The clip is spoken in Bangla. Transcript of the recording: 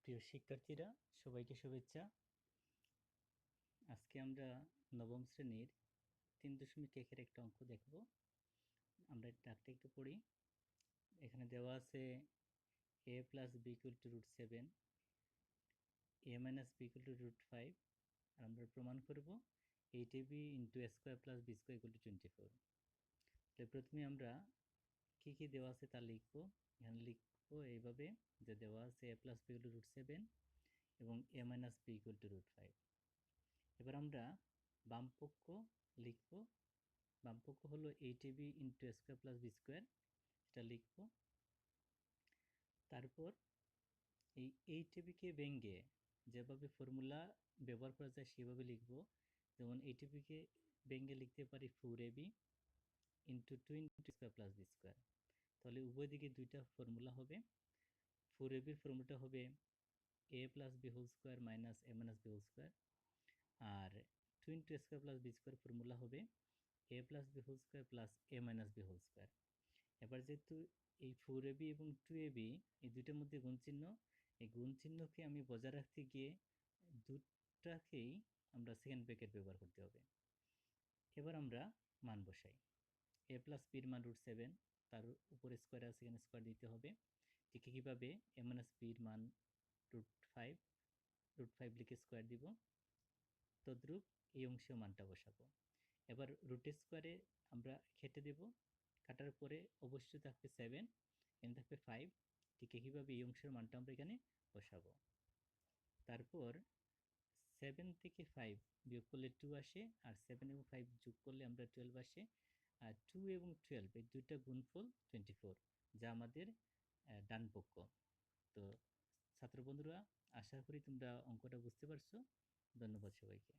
প্রিয় শিক্ষার্থীরা, সবাইকে শুভেচ্ছা। আজকে আমরা নবম শ্রেণীর 3.1 এর একটা অঙ্ক দেখব। আমরা ডাকটা একটু পড়ি। এখানে দেওয়া আছে a plus b equal to √7, a minus b equal to √5, আর আমরা প্রমাণ করব 8ab into a square plus b square equal to 24। তাহলে প্রথমে আমরা কি কি দেওয়া আছে তা লিখব। এখানে লিখব এইভাবে যে দেওয়া আছে a plus b equal to √7 এবং a minus b equal to √5। এবার আমরা বামপক্ষ লিখব। বামপক্ষ হলো 8ab into a square plus b square, এটা লিখব। তারপর এই 8ab কে ভেঙে যেভাবে ফর্মুলা ব্যবহার করা যায় সেভাবে লিখব। যেমন 8ab কে ভেঙে লিখতে পারি 4ab into 2 into square plus b square। তাহলে উভয় দিকে দুইটা ফর্মুলা হবে। 4ab এর ফর্মুলাটা হবে a plus b whole square minus a minus b whole square, আর 2 into a square plus b square formula হবে a plus b whole square plus a minus b whole square। এবার যেহেতু এই 4ab এবং 2ab এই দুইটার মধ্যে গুণ চিহ্ন, এই গুণ চিহ্নকে আমি বজায় রাখতে গিয়ে দুটাকেই আমরা সেকেন্ড ব্র্যাকেট ব্যবহার করতে হবে। এবার আমরা মান বসাই। a প্লাস বির মান √7, তার উপরে স্কোয়ার আছে, এখানে স্কোয়ার দিতে হবে। ঠিক কীভাবে a মাইনাস বির মান √5, √5 লিখে স্কোয়ার দিব, তদ্রূপ এই অংশেও মানটা বসাবো। এবার রুট স্কোয়ারে আমরা কেটে দেব, কাটার পরে অবশ্যই থাকবে 7, এখানে থাকবে 5। ঠিক একইভাবে এই অংশের মানটা আমরা এখানে বসাবো। তারপর 7 থেকে 5 বিয়োগ করলে 2 আসে, আর 7 এবং 5 যোগ করলে আমরা 12 আসে। আর 2 এবং 12 এই দুইটা গুণফল 24, যা আমাদের ডান পক্ষ। তো ছাত্র বন্ধুরা, আশা করি তোমরা অঙ্কটা বুঝতে পারছো। ধন্যবাদ সবাইকে।